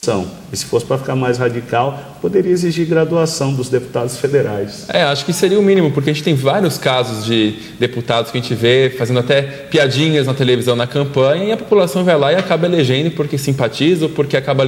Constituição. E se fosse para ficar mais radical, poderia exigir graduação dos deputados federais. Acho que seria o mínimo, porque a gente tem vários casos de deputados que a gente vê fazendo até piadinhas na televisão na campanha e a população vai lá e acaba elegendo porque simpatiza ou porque acaba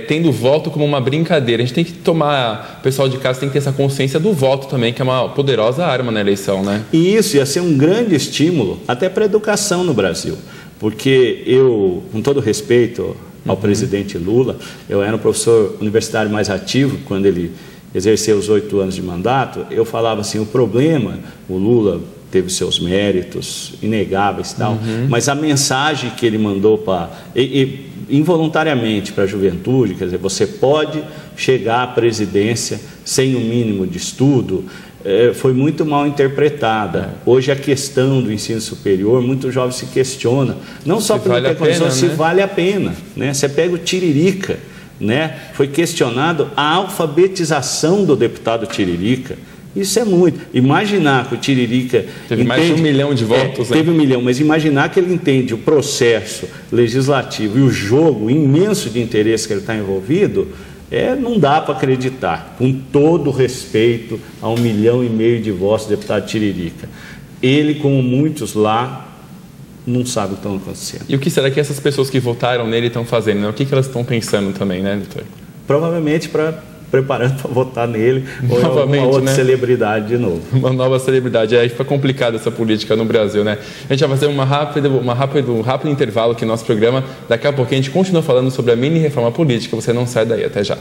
tendo o voto como uma brincadeira. A gente tem que tomar, o pessoal de casa tem que ter essa consciência do voto também, que é uma poderosa arma na eleição, né? E isso ia ser um grande estímulo até para a educação no Brasil, porque eu, com todo respeito ao presidente Lula, eu era um professor universitário mais ativo quando ele exerceu os 8 anos de mandato. Eu falava assim, o problema, o Lula teve seus méritos inegáveis e tal, mas a mensagem que ele mandou involuntariamente para a juventude, quer dizer, você pode chegar à presidência sem o mínimo de estudo, foi muito mal interpretada. Hoje a questão do ensino superior, muitos jovens se questionam, não só pelo que aconteceu, se vale a pena, né? Você pega o Tiririca, né? Foi questionado a alfabetização do deputado Tiririca. Isso é muito. Imaginar que o Tiririca teve mais de 1 milhão de votos. Teve 1 milhão, mas imaginar que ele entende o processo legislativo e o jogo imenso de interesse que ele está envolvido, não dá para acreditar, com todo respeito a 1,5 milhão de votos do deputado Tiririca. Ele, como muitos lá, não sabe o que está acontecendo. E o que será que essas pessoas que votaram nele estão fazendo, né? O que elas estão pensando também, né, doutor? Provavelmente preparando para votar nele ou uma outra celebridade de novo. Uma nova celebridade. Aí fica complicada essa política no Brasil, né? A gente vai fazer um rápido intervalo aqui no nosso programa. Daqui a pouquinho a gente continua falando sobre a mini reforma política. Você não sai daí. Até já.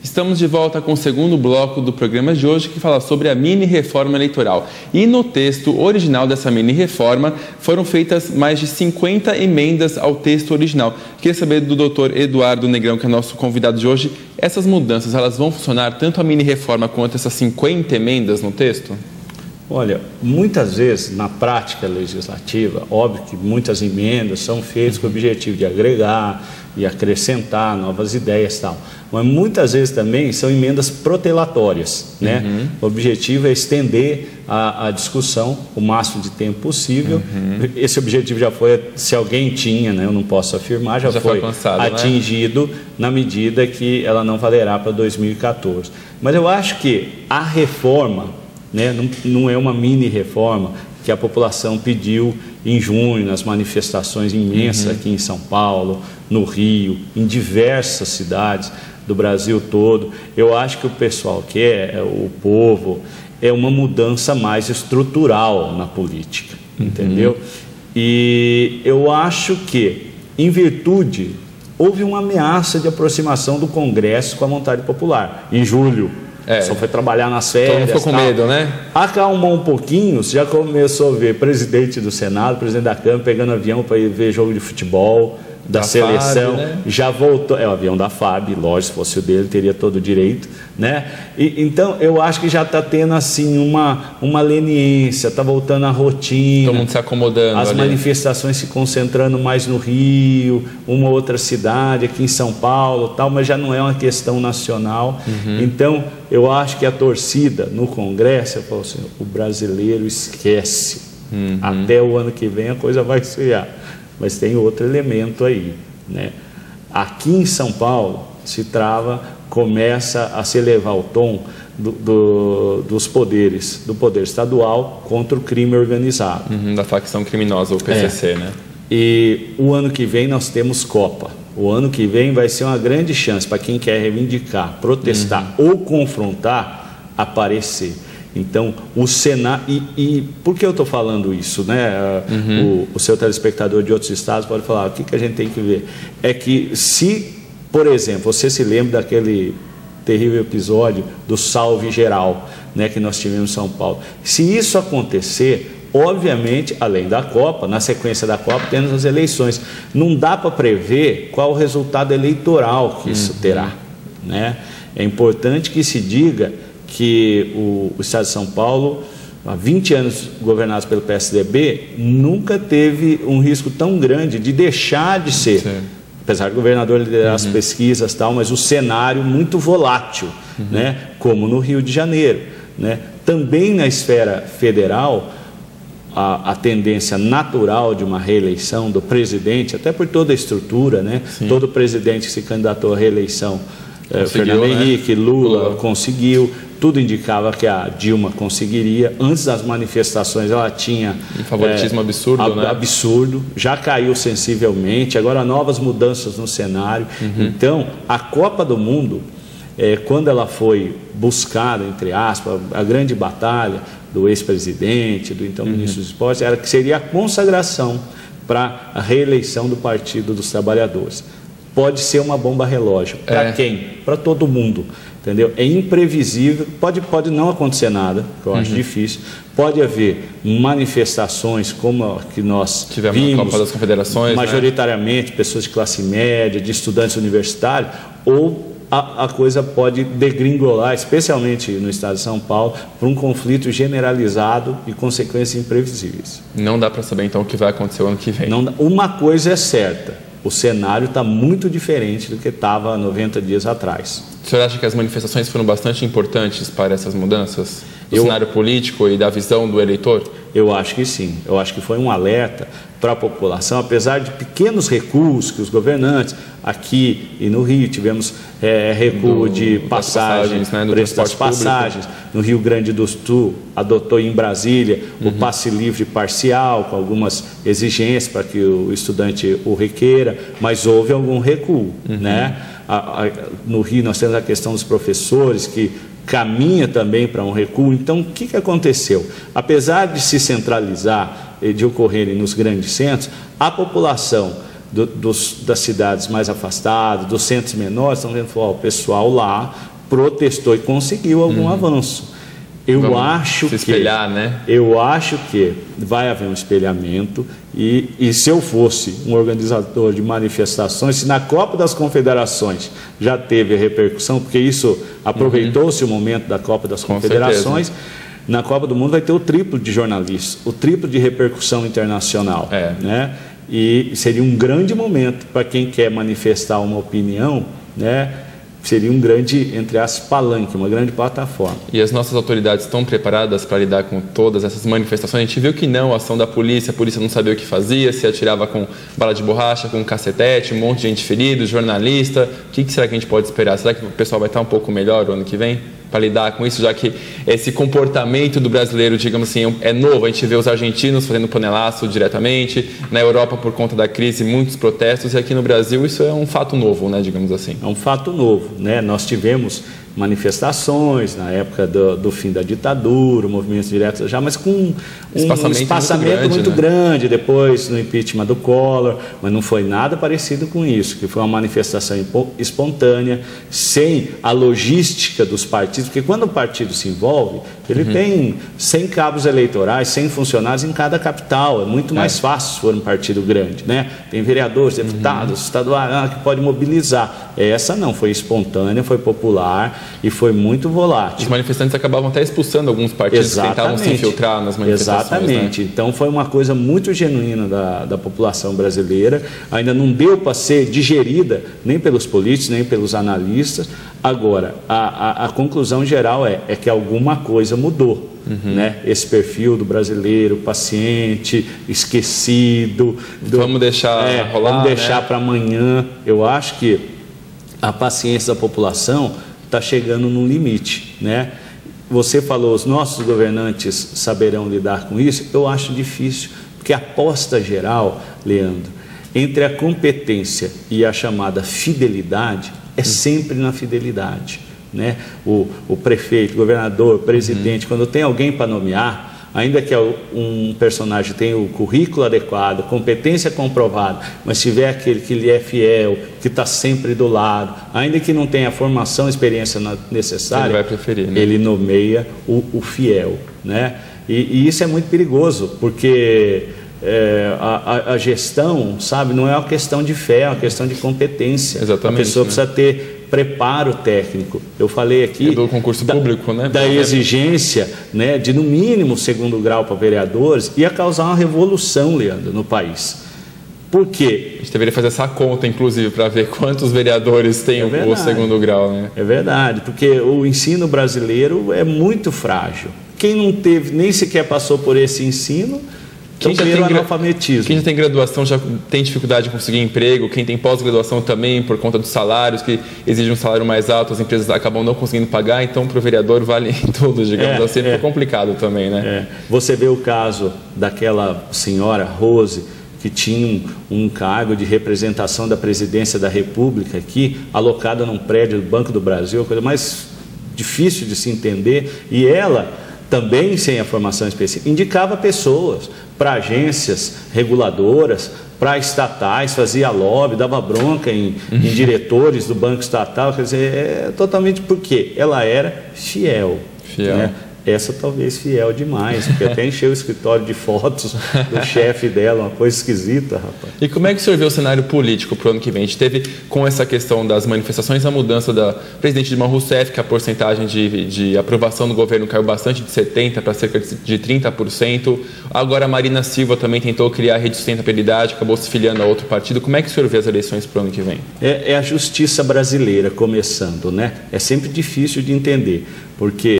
Estamos de volta com o segundo bloco do programa de hoje, que fala sobre a mini-reforma eleitoral. E no texto original dessa mini-reforma foram feitas mais de 50 emendas ao texto original. Queria saber do doutor Eduardo Negrão, que é nosso convidado de hoje, essas mudanças, elas vão funcionar tanto a mini-reforma quanto essas 50 emendas no texto? Olha, muitas vezes na prática legislativa, óbvio que muitas emendas são feitas com o objetivo de agregar e acrescentar novas ideias e tal, mas muitas vezes também são emendas protelatórias, né? O objetivo é estender a discussão o máximo de tempo possível. Esse objetivo já foi, se alguém tinha, né? Eu não posso afirmar, já foi alcançado, atingido, né? Na medida que ela não valerá para 2014. Mas eu acho que a reforma, né, não é uma mini reforma que a população pediu em junho, nas manifestações imensas aqui em São Paulo, no Rio, em diversas cidades do Brasil todo. Eu acho que o pessoal quer, o povo, é uma mudança mais estrutural na política, entendeu? E eu acho que, em virtude, houve uma ameaça de aproximação do Congresso com a vontade popular, em julho. Só foi trabalhar nas férias. Então não ficou com medo, né? Acalmou um pouquinho, você já começou a ver presidente do Senado, presidente da Câmara, pegando avião para ir ver jogo de futebol da seleção, FAB, né? Já voltou, o avião da FAB, lógico, se fosse o dele, teria todo o direito, né? Então, eu acho que já está tendo, assim, uma leniência, está voltando à rotina. Todo mundo se acomodando. As manifestações se concentrando mais no Rio, uma outra cidade, aqui em São Paulo, tal, mas já não é uma questão nacional. Então, eu acho que a torcida no Congresso, eu falo assim, o brasileiro esquece. Até o ano que vem a coisa vai esfriar. Mas tem outro elemento aí, né? Aqui em São Paulo começa a se elevar o tom dos poderes, do poder estadual contra o crime organizado. Da facção criminosa, o PCC, né? E o ano que vem nós temos Copa. O ano que vem vai ser uma grande chance para quem quer reivindicar, protestar ou confrontar, aparecer. Então, o Senado... E por que eu estou falando isso, né? O seu telespectador de outros estados pode falar, o que a gente tem que ver? É que se, por exemplo, você se lembra daquele terrível episódio do salve geral, né, que nós tivemos em São Paulo. Se isso acontecer, obviamente, além da Copa, na sequência da Copa, temos as eleições. Não dá para prever qual o resultado eleitoral que isso terá, né? É importante que se diga que o Estado de São Paulo, há 20 anos governados pelo PSDB, nunca teve um risco tão grande de deixar de ser, apesar do governador liderar as pesquisas e tal, mas o cenário muito volátil, né? Como no Rio de Janeiro, né? Também na esfera federal, a tendência natural de uma reeleição do presidente, até por toda a estrutura, né? Todo presidente que se candidatou à reeleição, Fernando Henrique, Lula conseguiu, tudo indicava que a Dilma conseguiria. Antes das manifestações ela tinha um favoritismo absurdo, né? Absurdo, já caiu sensivelmente, agora novas mudanças no cenário. Então, a Copa do Mundo, quando ela foi buscada, entre aspas, a grande batalha do ex-presidente, do então ministro dos Esportes, era que seria a consagração para a reeleição do Partido dos Trabalhadores. Pode ser uma bomba relógio. Para quem? Para todo mundo. Entendeu? É imprevisível, pode não acontecer nada, que eu acho difícil. Pode haver manifestações como a que nós tivemos vimos, na Copa das Confederações, majoritariamente pessoas de classe média, de estudantes universitários, ou a coisa pode degringolar, especialmente no estado de São Paulo, por um conflito generalizado e consequências imprevisíveis. Não dá para saber então o que vai acontecer o ano que vem. Uma coisa é certa, o cenário está muito diferente do que estava 90 dias atrás. O senhor acha que as manifestações foram bastante importantes para essas mudanças? Do cenário político e da visão do eleitor? Eu acho que sim. Eu acho que foi um alerta para a população, apesar de pequenos recuos que os governantes, aqui e no Rio, tivemos recuo de passagens, né, preço das passagens. No Rio Grande do Sul, adotou em Brasília o passe livre parcial, com algumas exigências para que o estudante o requeira, mas houve algum recuo, né? No Rio nós temos a questão dos professores, que caminha também para um recuo. Então, o que aconteceu? Apesar de se centralizar e de ocorrerem nos grandes centros, a população das cidades mais afastadas, dos centros menores, estão vendo, o pessoal lá protestou e conseguiu algum avanço. Eu acho que vai haver um espelhamento e se eu fosse um organizador de manifestações, se na Copa das Confederações já teve repercussão, porque isso aproveitou-se o momento da Copa das Confederações, na Copa do Mundo vai ter o triplo de jornalistas, o triplo de repercussão internacional, né? E seria um grande momento para quem quer manifestar uma opinião, né? Seria um grande, entre aspas, palanque, uma grande plataforma. E as nossas autoridades estão preparadas para lidar com todas essas manifestações? A gente viu que não, a ação da polícia, a polícia não sabia o que fazia, se atirava com bala de borracha, com cacetete, um monte de gente ferida, jornalista. O que será que a gente pode esperar? Será que o pessoal vai estar um pouco melhor o ano que vem para lidar com isso, já que esse comportamento do brasileiro, digamos assim, é novo? A gente vê os argentinos fazendo panelaço diretamente, na Europa por conta da crise, muitos protestos, e aqui no Brasil isso é um fato novo, né, digamos assim. É um fato novo, né? Nós tivemos manifestações na época do fim da ditadura, movimentos diretos já, mas com um espaçamento muito grande, depois no impeachment do Collor, mas não foi nada parecido com isso, que foi uma manifestação espontânea, sem a logística dos partidos, porque quando o partido se envolve, ele tem 100 cabos eleitorais, 100 funcionários em cada capital, é muito mais fácil se for um partido grande, né? Tem vereadores, deputados, estaduais, que pode mobilizar. Essa não, foi espontânea, foi popular e foi muito volátil. Os manifestantes acabavam até expulsando alguns partidos que tentavam se infiltrar nas manifestações. Exatamente. Né? Então foi uma coisa muito genuína da população brasileira. Ainda não deu para ser digerida nem pelos políticos, nem pelos analistas. Agora, a conclusão geral é que alguma coisa mudou. Né? Esse perfil do brasileiro, paciente, esquecido. Vamos deixar rolar. Vamos deixar para amanhã. Eu acho que a paciência da população está chegando no limite, né? Você falou, os nossos governantes saberão lidar com isso? Eu acho difícil, porque a aposta geral, Leandro, entre a competência e a chamada fidelidade, é sempre na fidelidade, né? O prefeito, o governador, o presidente, quando tem alguém para nomear, ainda que um personagem tenha o currículo adequado, competência comprovada, mas tiver aquele que lhe é fiel, que está sempre do lado, ainda que não tenha a formação e experiência necessária, ele vai preferir, né? Ele nomeia o fiel, né? E isso é muito perigoso, porque a gestão, sabe, não é uma questão de fé, é uma questão de competência. Exatamente, a pessoa precisa ter preparo técnico. Eu falei aqui do concurso público, né? Da exigência, né, de no mínimo segundo grau para vereadores, ia causar uma revolução, Leandro, no país. Por quê? A gente deveria fazer essa conta, inclusive, para ver quantos vereadores têm o segundo grau, né? É verdade, porque o ensino brasileiro é muito frágil. Quem não teve, nem sequer passou por esse ensino, Quem já tem graduação já tem dificuldade de conseguir emprego, quem tem pós-graduação também, por conta dos salários, que exigem um salário mais alto, as empresas acabam não conseguindo pagar, então para o vereador vale tudo, digamos assim, é complicado também, né? Você vê o caso daquela senhora Rose, que tinha um cargo de representação da presidência da República aqui, alocada num prédio do Banco do Brasil, a coisa mais difícil de se entender, e ela, também sem a formação específica, indicava pessoas para agências reguladoras, para estatais, fazia lobby, dava bronca em diretores do banco estatal, quer dizer, totalmente porque ela era fiel. Né? Essa talvez fiel demais, porque até encheu o escritório de fotos do chefe dela, uma coisa esquisita, rapaz. E como é que o senhor vê o cenário político para o ano que vem? A gente teve, com essa questão das manifestações, a mudança da presidente Dilma Rousseff, que a porcentagem de aprovação do governo caiu bastante, de 70% para cerca de 30%. Agora a Marina Silva também tentou criar a Rede de Sustentabilidade, acabou se filiando a outro partido. Como é que o senhor vê as eleições para o ano que vem? É a justiça brasileira começando, né? É sempre difícil de entender, porque